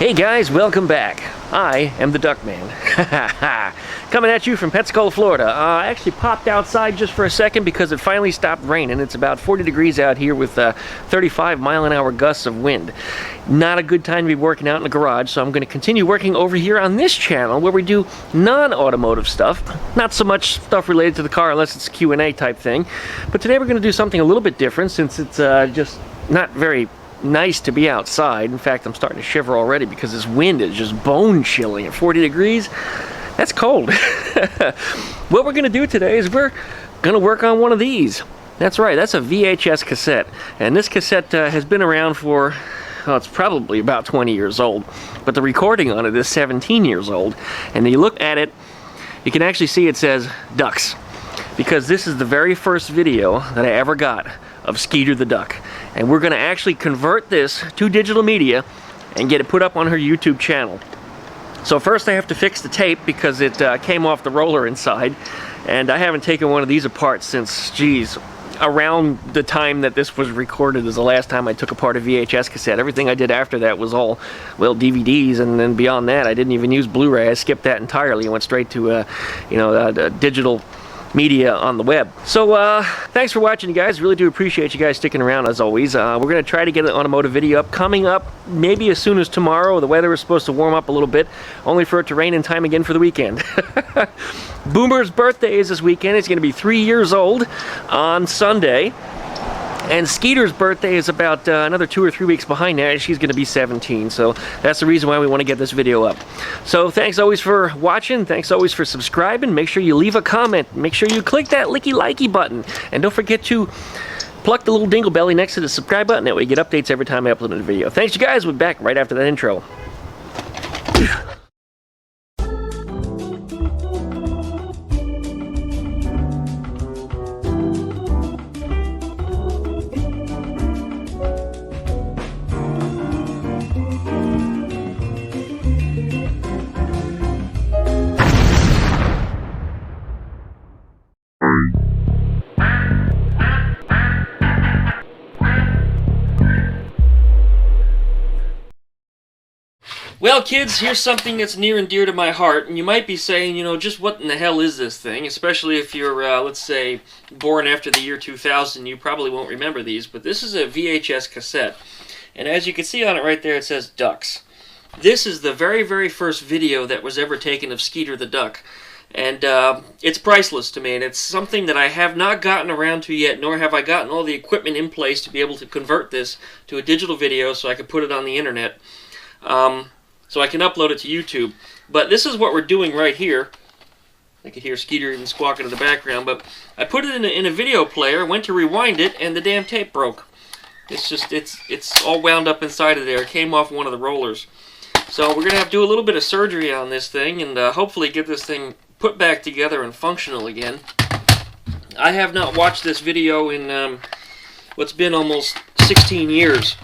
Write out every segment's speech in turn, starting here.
Hey guys, welcome back. I am the Duck Man. Coming at you from Pensacola, Florida. I actually popped outside just for a second because it finally stopped raining. It's about 40 degrees out here with 35-mile-an-hour gusts of wind. Not a good time to be working out in the garage, so I'm going to continue working over here on this channel where we do non-automotive stuff. Not so much stuff related to the car unless it's a Q&A type thing. But today we're going to do something a little bit different since it's just not very nice to be outside. In fact, I'm starting to shiver already because this wind is just bone chilling at 40 degrees. That's cold. What we're going to do today is we're going to work on one of these. That's right, that's a VHS cassette. And this cassette has been around for, well, it's probably about 20 years old. But the recording on it is 17 years old. And you look at it, you can actually see it says Ducks. Because this is the very first video that I ever got of Skeeter the Duck. And we're going to actually convert this to digital media and get it put up on her YouTube channel. So first I have to fix the tape because it came off the roller inside, and I haven't taken one of these apart since, geez, around the time that this was recorded is the last time I took apart a VHS cassette. Everything I did after that was all, well, DVDs, and then beyond that I didn't even use Blu-ray. I skipped that entirely and went straight to digital media on the web. So thanks for watching, you guys. Really do appreciate you guys sticking around as always. We're going to try to get an automotive video up, coming up maybe as soon as tomorrow. The weather is supposed to warm up a little bit, only for it to rain in time again for the weekend. Boomer's birthday is this weekend. He's going to be 3 years old on Sunday. And Skeeter's birthday is about another 2 or 3 weeks behind that. She's going to be 17, so that's the reason why we want to get this video up. So thanks always for watching. Thanks always for subscribing. Make sure you leave a comment. Make sure you click that licky-likey button. And don't forget to pluck the little dingle belly next to the subscribe button. That way you get updates every time I upload a video. Thanks, you guys. We'll be back right after that intro. Well, kids, here's something that's near and dear to my heart, and you might be saying, you know, just what in the hell is this thing? Especially if you're, let's say, born after the year 2000, you probably won't remember these, but this is a VHS cassette. And as you can see on it right there, it says Ducks. This is the very, very first video that was ever taken of Skeeter the Duck. And it's priceless to me, and it's something that I have not gotten around to yet, nor have I gotten all the equipment in place to be able to convert this to a digital video so I could put it on the internet. So I can upload it to YouTube. But this is what we're doing right here. I could hear Skeeter even squawking in the background, but I put it in a video player, went to rewind it, and the damn tape broke. It's all wound up inside of there. It came off one of the rollers. So we're going to have to do a little bit of surgery on this thing and hopefully get this thing put back together and functional again. I have not watched this video in what's been almost 16 years.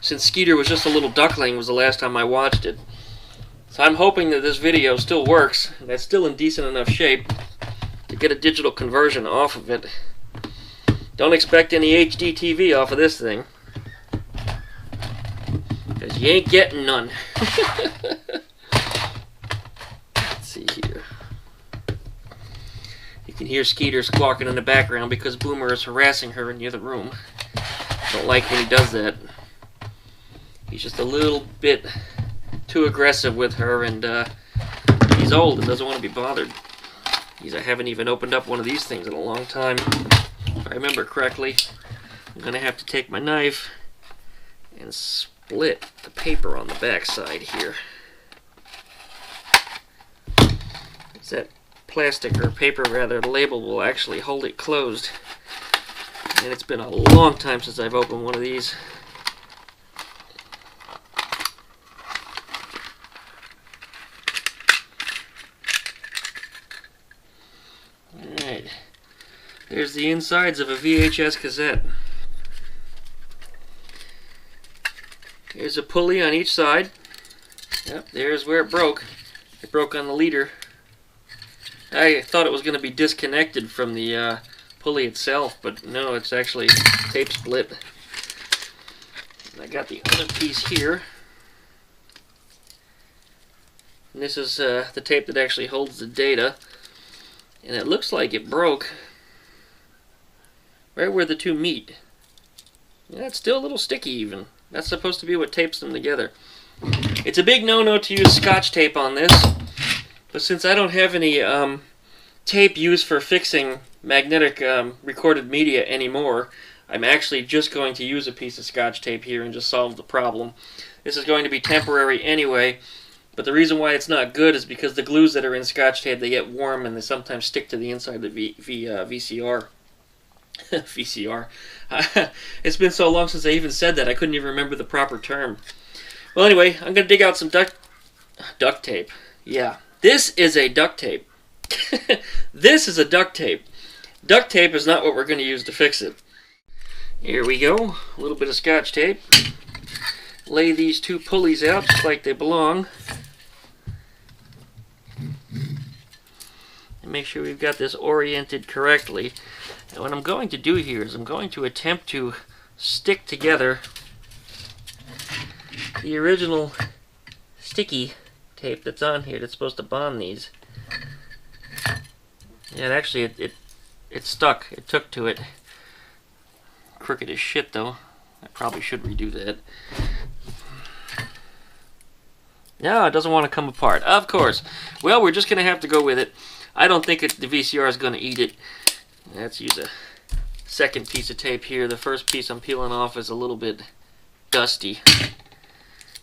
Since Skeeter was just a little duckling was the last time I watched it. So I'm hoping that this video still works, and that's still in decent enough shape to get a digital conversion off of it. Don't expect any HD TV off of this thing, because you ain't getting none. Let's see here. You can hear Skeeter squawking in the background because Boomer is harassing her in the other room. Don't like when he does that. He's just a little bit too aggressive with her, and he's old and doesn't want to be bothered. I haven't even opened up one of these things in a long time. If I remember correctly, I'm going to have to take my knife and split the paper on the back side here. It's that plastic, or paper rather, the label will actually hold it closed. And it's been a long time since I've opened one of these. There's the insides of a VHS cassette. There's a pulley on each side. Yep, there's where it broke. It broke on the leader. I thought it was going to be disconnected from the pulley itself, but no, it's actually tape split. And I got the other piece here. And this is the tape that actually holds the data. And it looks like it broke right where the two meet. Yeah, it's still a little sticky even. That's supposed to be what tapes them together. It's a big no-no to use Scotch tape on this, but since I don't have any tape used for fixing magnetic recorded media anymore, I'm actually just going to use a piece of Scotch tape here and just solve the problem. This is going to be temporary anyway, but the reason why it's not good is because the glues that are in Scotch tape, they get warm and they sometimes stick to the inside of the VCR. VCR. It's been so long since I even said that, I couldn't even remember the proper term. Well, anyway, I'm going to dig out some duct tape. Yeah, this is a duct tape. This is a duct tape. Duct tape is not what we're going to use to fix it. Here we go. A little bit of Scotch tape. Lay these two pulleys out just like they belong. And make sure we've got this oriented correctly. And what I'm going to do here is I'm going to attempt to stick together the original sticky tape that's on here that's supposed to bond these. Yeah, actually it stuck. It took to it. Crooked as shit though. I probably should redo that. No, it doesn't want to come apart. Of course. Well, we're just going to have to go with it. I don't think the VCR is going to eat it. Let's use a second piece of tape here. The first piece I'm peeling off is a little bit dusty.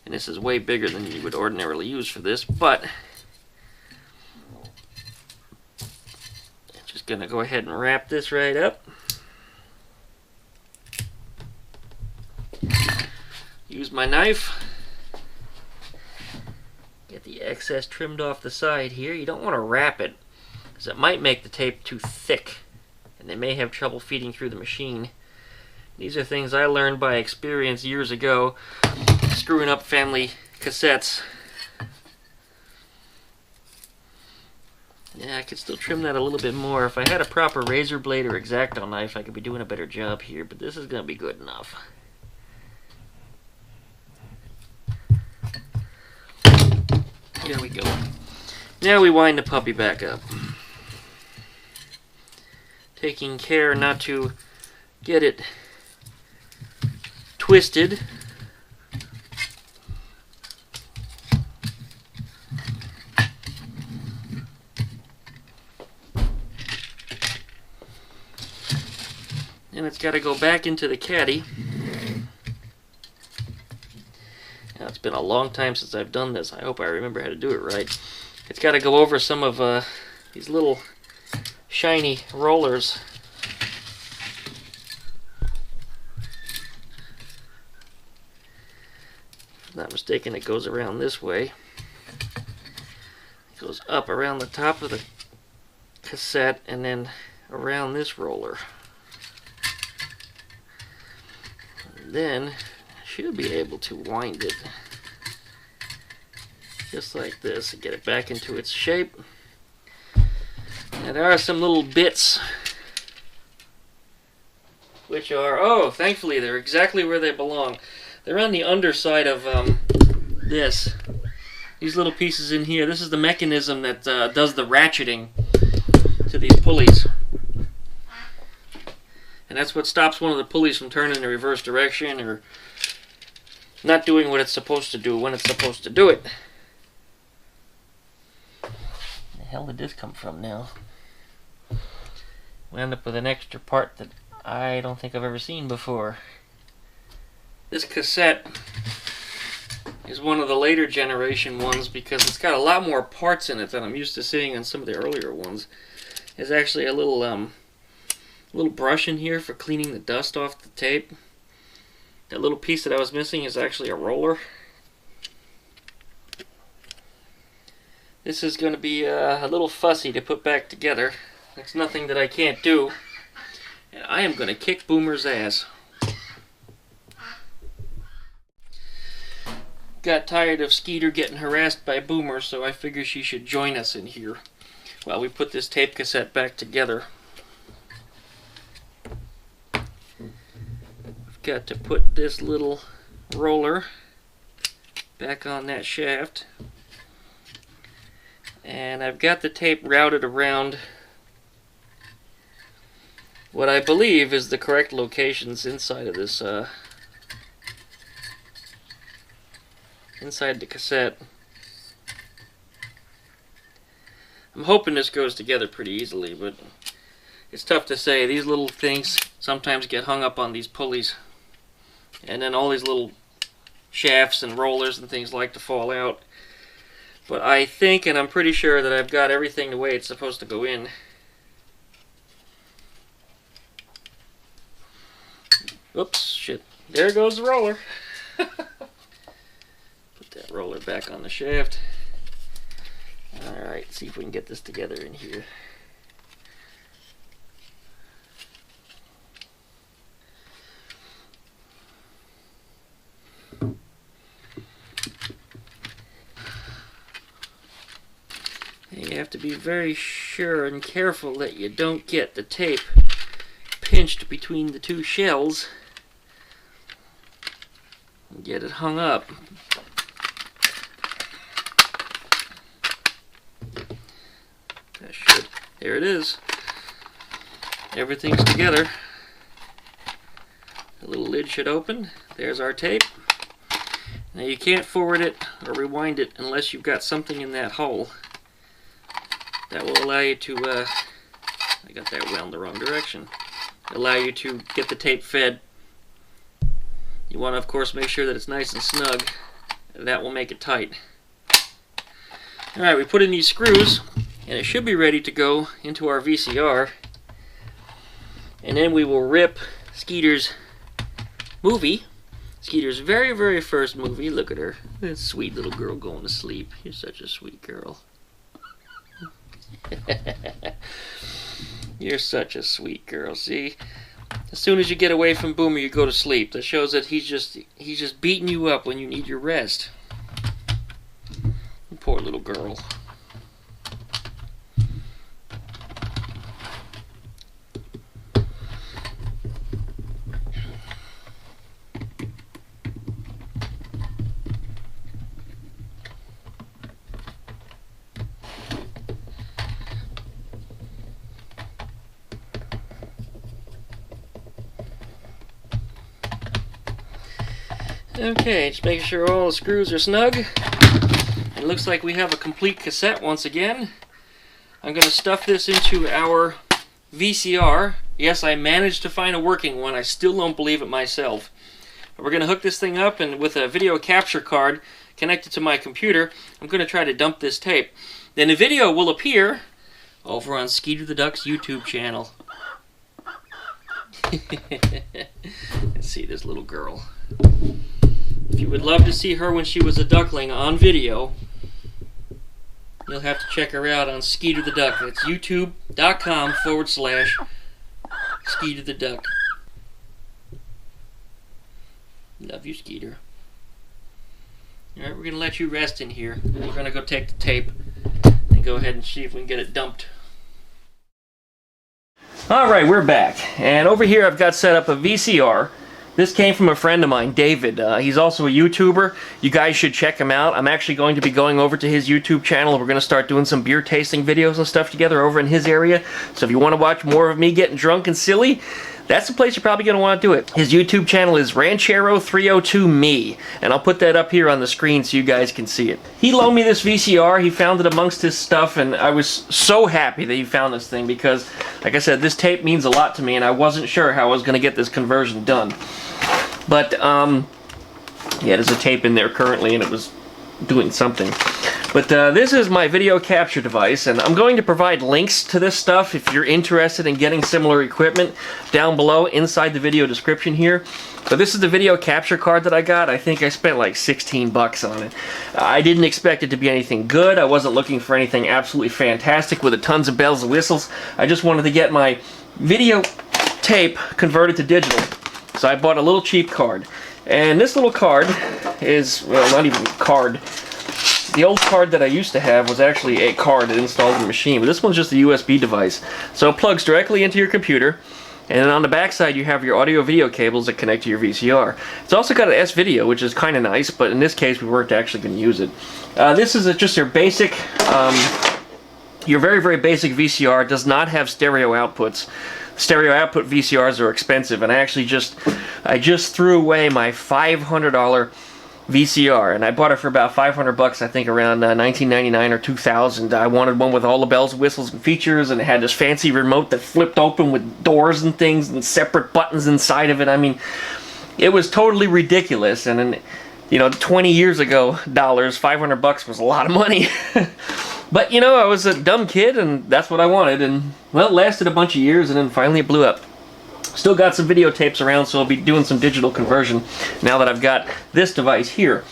And this is way bigger than you would ordinarily use for this, but I'm just going to go ahead and wrap this right up. Use my knife. Get the excess trimmed off the side here. You don't want to wrap it, because it might make the tape too thick, and they may have trouble feeding through the machine. These are things I learned by experience years ago, screwing up family cassettes. Yeah, I could still trim that a little bit more. If I had a proper razor blade or X-Acto knife, I could be doing a better job here, but this is going to be good enough. There we go. Now we wind the puppy back up. Taking care not to get it twisted. And it's got to go back into the caddy. Now, it's been a long time since I've done this. I hope I remember how to do it right. It's got to go over some of these little shiny rollers. If I'm not mistaken, it goes around this way. It goes up around the top of the cassette and then around this roller. And then I should be able to wind it just like this and get it back into its shape. Now there are some little bits which are, oh, thankfully they're exactly where they belong. They're on the underside of this. These little pieces in here. This is the mechanism that does the ratcheting to these pulleys. And that's what stops one of the pulleys from turning in the reverse direction or not doing what it's supposed to do when it's supposed to do it. Where the hell did this come from now? We end up with an extra part that I don't think I've ever seen before. This cassette is one of the later generation ones because it's got a lot more parts in it than I'm used to seeing on some of the earlier ones. There's actually a little brush in here for cleaning the dust off the tape. That little piece that I was missing is actually a roller. This is going to be a little fussy to put back together. It's nothing that I can't do. And I am going to kick Boomer's ass. Got tired of Skeeter getting harassed by Boomer, so I figure she should join us in here while we put this tape cassette back together. We've got to put this little roller back on that shaft. And I've got the tape routed around what I believe is the correct locations inside of this, inside the cassette. I'm hoping this goes together pretty easily, but it's tough to say. These little things sometimes get hung up on these pulleys, and then all these little shafts and rollers and things like to fall out. But I think, and I'm pretty sure, that I've got everything the way it's supposed to go in. Oops, shit. There goes the roller. Put that roller back on the shaft. Alright, see if we can get this together in here. You have to be very sure and careful that you don't get the tape pinched between the two shells and get it hung up. That should. There it is. Everything's together. The little lid should open. There's our tape. Now you can't forward it or rewind it unless you've got something in that hole. That will allow you to, I got that wound the wrong direction, allow you to get the tape fed. You want to, of course, make sure that it's nice and snug. That will make it tight. Alright, we put in these screws, and it should be ready to go into our VCR. And then we will rip Skeeter's movie, Skeeter's very, very first movie. Look at her, that sweet little girl going to sleep. You're such a sweet girl. You're such a sweet girl. See, as soon as you get away from Boomer, you go to sleep. That shows that he's just beating you up when you need your rest. Poor little girl. Okay, just making sure all the screws are snug. It looks like we have a complete cassette once again. I'm going to stuff this into our VCR. Yes, I managed to find a working one. I still don't believe it myself. But we're going to hook this thing up, and with a video capture card connected to my computer, I'm going to try to dump this tape. Then the video will appear over on Skeeter the Duck's YouTube channel. Let's see this little girl. If you would love to see her when she was a duckling on video, you'll have to check her out on Skeeter the Duck. That's youtube.com/Skeeter the Duck. Love you, Skeeter. Alright, we're going to let you rest in here. We're going to go take the tape and go ahead and see if we can get it dumped. Alright, we're back. And over here I've got set up a VCR. This came from a friend of mine, David. He's also a YouTuber. You guys should check him out. I'm actually going to be going over to his YouTube channel. We're going to start doing some beer tasting videos and stuff together over in his area. So if you want to watch more of me getting drunk and silly, that's the place you're probably going to want to do it. His YouTube channel is Ranchero302Me, and I'll put that up here on the screen so you guys can see it. He loaned me this VCR. He found it amongst his stuff, and I was so happy that he found this thing because, like I said, this tape means a lot to me, and I wasn't sure how I was going to get this conversion done. But, yeah, there's a tape in there currently, and it was doing something. But this is my video capture device, and I'm going to provide links to this stuff if you're interested in getting similar equipment down below inside the video description here. But this is the video capture card that I got. I think I spent like 16 bucks on it. I didn't expect it to be anything good. I wasn't looking for anything absolutely fantastic with tons of bells and whistles. I just wanted to get my video tape converted to digital. So I bought a little cheap card. And this little card is, well, not even a card. The old card that I used to have was actually a card that installed in the machine, but this one's just a USB device. So it plugs directly into your computer, and then on the back side you have your audio-video cables that connect to your VCR. It's also got an S-Video, which is kind of nice, but in this case we weren't actually going to use it. This is just your basic Your very, very basic VCR does not have stereo outputs. Stereo output VCRs are expensive, and I just threw away my $500 VCR, and I bought it for about $500, I think around 1999 or 2000. I wanted one with all the bells, whistles, and features, and it had this fancy remote that flipped open with doors and things and separate buttons inside of it. I mean, it was totally ridiculous, and you know, 20 years ago, $500 was a lot of money. But, you know, I was a dumb kid, and that's what I wanted, and, well, it lasted a bunch of years, and then finally it blew up. Still got some videotapes around, so I'll be doing some digital conversion now that I've got this device here.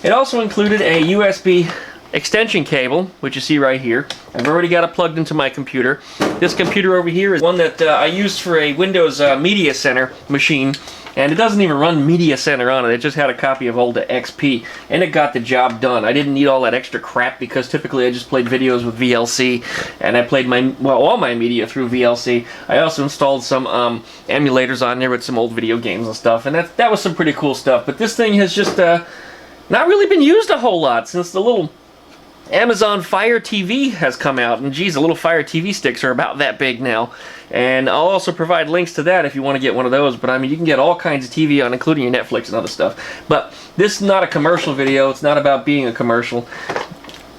It also included a USB extension cable, which you see right here. I've already got it plugged into my computer. This computer over here is one that I used for a Windows Media Center machine, and it doesn't even run Media Center on it. It just had a copy of old XP, and it got the job done. I didn't need all that extra crap because typically I just played videos with VLC, and I played all my media through VLC. I also installed some emulators on there with some old video games and stuff, and that was some pretty cool stuff. But this thing has just not really been used a whole lot since the little Amazon Fire TV has come out, and geez, the little Fire TV sticks are about that big now. And I'll also provide links to that if you want to get one of those. But I mean, you can get all kinds of TV on, including your Netflix and other stuff. But this is not a commercial video. It's not about being a commercial.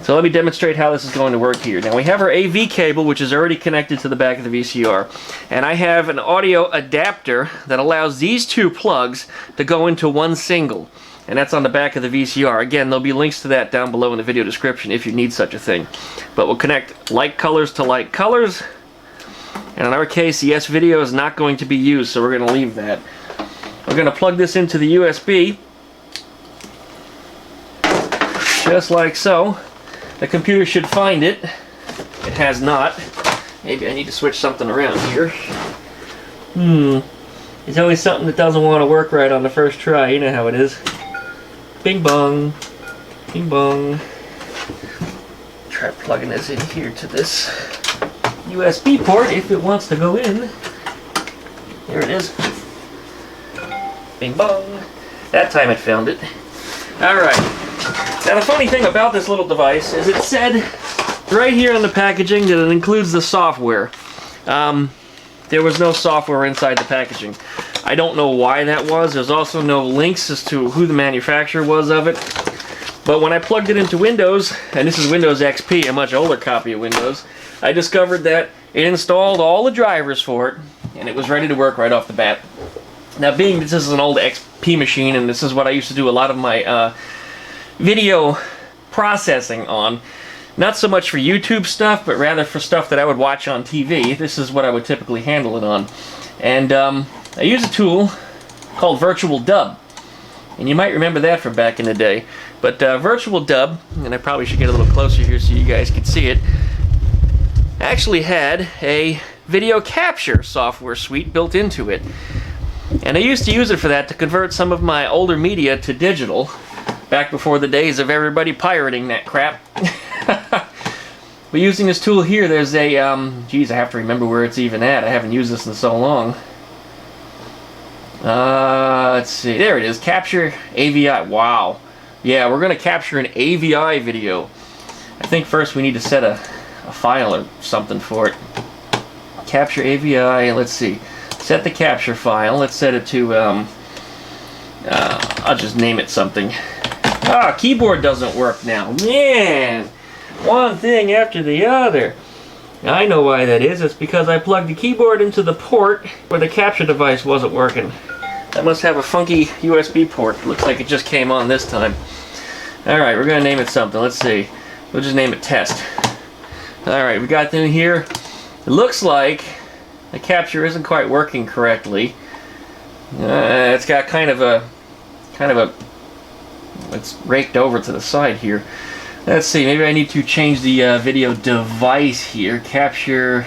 So let me demonstrate how this is going to work here. Now we have our AV cable, which is already connected to the back of the VCR. And I have an audio adapter that allows these two plugs to go into one single. And that's on the back of the VCR. Again, there'll be links to that down below in the video description if you need such a thing. But we'll connect like colors to like colors. And in our case, the S video is not going to be used, so we're going to leave that. We're going to plug this into the USB. Just like so. The computer should find it. It has not. Maybe I need to switch something around here. There's always something that doesn't want to work right on the first try. You know how it is. Bing bong. Bing bong. Try plugging this in here to this USB port if it wants to go in. There it is. Bing bong. That time it found it. Alright. Now the funny thing about this little device is it said right here on the packaging that it includes the software. There was no software inside the packaging. I don't know why that was. There's also no links as to who the manufacturer was of it. But when I plugged it into Windows, and this is Windows XP, a much older copy of Windows, I discovered that it installed all the drivers for it, and it was ready to work right off the bat. Now, being that this is an old XP machine, and this is what I used to do a lot of my video processing on, not so much for YouTube stuff, but rather for stuff that I would watch on TV, this is what I would typically handle it on. And I use a tool called Virtual Dub. And you might remember that from back in the day. But Virtual Dub, and I probably should get a little closer here so you guys can see it, actually had a video capture software suite built into it. And I used to use it for that to convert some of my older media to digital, back before the days of everybody pirating that crap. But using this tool here, there's a, geez, I have to remember where it's even at. I haven't used this in so long. Let's see, there it is, Capture AVI. Wow. Yeah, we're going to capture an AVI video. I think first we need to set a file or something for it. Capture AVI, let's see. Set the capture file. Let's set it to, I'll just name it something. Ah, keyboard doesn't work now. Man, one thing after the other. I know why that is. It's because I plugged the keyboard into the port where the capture device wasn't working. That must have a funky USB port. Looks like it just came on this time. Alright, we're going to name it something. Let's see. We'll just name it Test. Alright, we got in here. It looks like the capture isn't quite working correctly. It's got kind of a, it's raked over to the side here. Let's see, maybe I need to change the video device here. Capture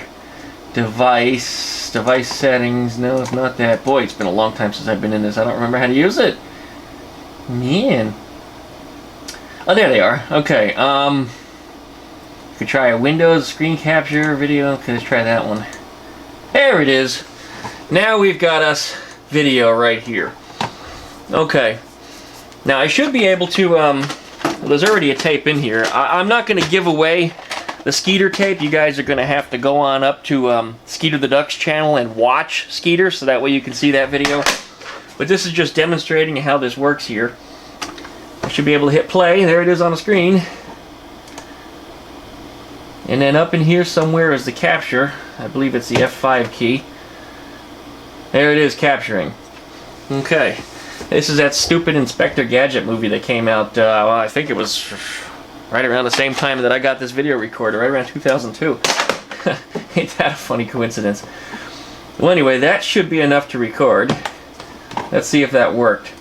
device settings. No, it's not that. Boy, it's been a long time since I've been in this. I don't remember how to use it. Man. Oh, there they are. Okay. You could try a Windows screen capture video. Okay, let's try that one. There it is. Now we've got us video right here. Okay. Now I should be able to, well, there's already a tape in here. I'm not going to give away the Skeeter tape, you guys are going to have to go on up to Skeeter the Duck's channel and watch Skeeter, so that way you can see that video. But this is just demonstrating how this works here. I should be able to hit play. There it is on the screen. And then up in here somewhere is the capture. I believe it's the F5 key. There it is, capturing. Okay. This is that stupid Inspector Gadget movie that came out, well, I think it was right around the same time that I got this video recorder, right around 2002. Ain't that a funny coincidence? Well, anyway, that should be enough to record. Let's see if that worked.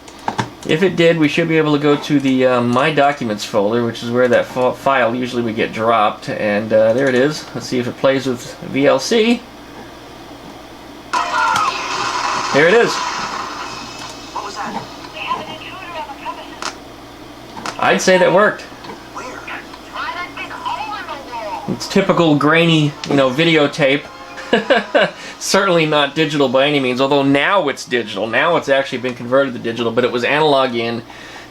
If it did, we should be able to go to the My Documents folder, which is where that file usually would get dropped, and there it is. Let's see if it plays with VLC. There it is. What was that? We have an intruder on the premises. I'd say that worked. Where? Try that big hole in the wall. It's typical grainy, videotape. Certainly not digital by any means, although now it's digital. Now it's actually been converted to digital, but it was analog in,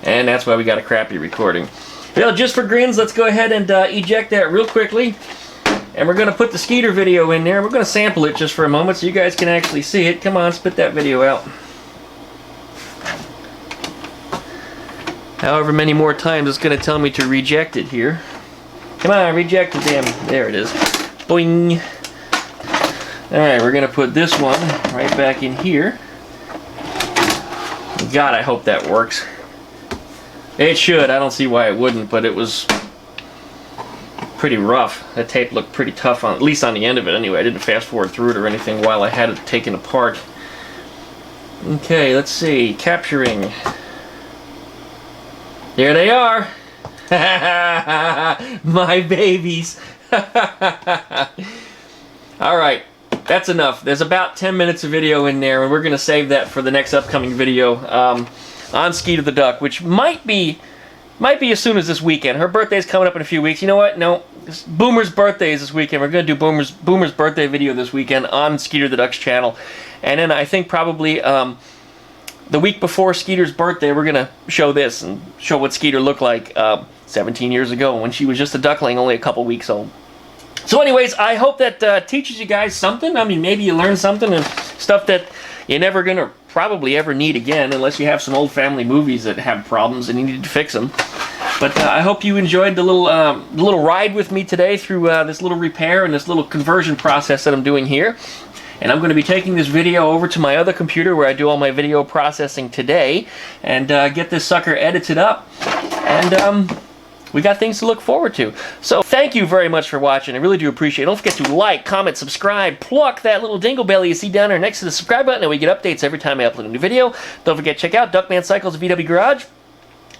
and that's why we got a crappy recording. Well, just for grins, let's go ahead and eject that real quickly. And we're going to put the Skeeter video in there. We're going to sample it just for a moment so you guys can actually see it. Come on, spit that video out. However many more times it's going to tell me to reject it here. Come on, reject the damn... There it is. Boing. Alright, we're going to put this one right back in here. God, I hope that works. It should. I don't see why it wouldn't, but it was pretty rough. That tape looked pretty tough, at least on the end of it anyway. I didn't fast forward through it or anything while I had it taken apart. Okay, let's see. Capturing. There they are. My babies. Alright, that's enough. There's about 10 minutes of video in there, and we're going to save that for the next upcoming video on Skeeter the Duck, which might be as soon as this weekend. Her birthday's coming up in a few weeks. You know what? No, Boomer's birthday is this weekend. We're going to do Boomer's birthday video this weekend on Skeeter the Duck's channel. And then I think probably the week before Skeeter's birthday, we're going to show this and show what Skeeter looked like 17 years ago when she was just a duckling, only a couple weeks old. So anyways, I hope that teaches you guys something. I mean, maybe you learn something and stuff that you're never going to probably ever need again, unless you have some old family movies that have problems and you need to fix them. But I hope you enjoyed the little ride with me today through this little repair and this little conversion process that I'm doing here. And I'm going to be taking this video over to my other computer where I do all my video processing today and get this sucker edited up. And we got things to look forward to. So thank you very much for watching. I really do appreciate it. Don't forget to like, comment, subscribe, pluck that little dingle bell you see down there next to the subscribe button, and we get updates every time I upload a new video. Don't forget to check out Duckman Cycles VW Garage.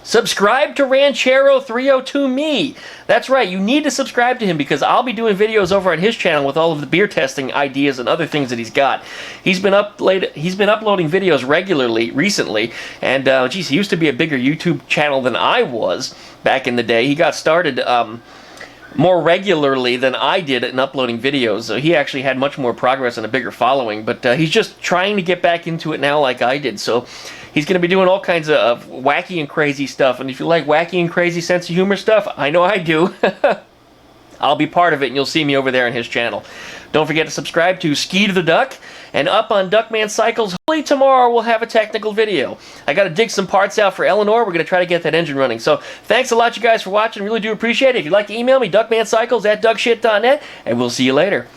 Subscribe to Ranchero 302 Me. That's right, you need to subscribe to him because I'll be doing videos over on his channel with all of the beer testing ideas and other things that he's got. He's been uploading videos regularly recently, and geez, he used to be a bigger YouTube channel than I was back in the day. He got started more regularly than I did in uploading videos, so he actually had much more progress and a bigger following, but he's just trying to get back into it now like I did, so he's going to be doing all kinds of wacky and crazy stuff, and if you like wacky and crazy sense of humor stuff, I know I do, I'll be part of it, and you'll see me over there on his channel. Don't forget to subscribe to Skeeter the Duck, and up on Duckman Cycles, hopefully tomorrow we'll have a technical video. I got to dig some parts out for Eleanor. We're going to try to get that engine running. So thanks a lot, you guys, for watching. Really do appreciate it. If you'd like to email me, duckmancycles@duckshit.net, and we'll see you later.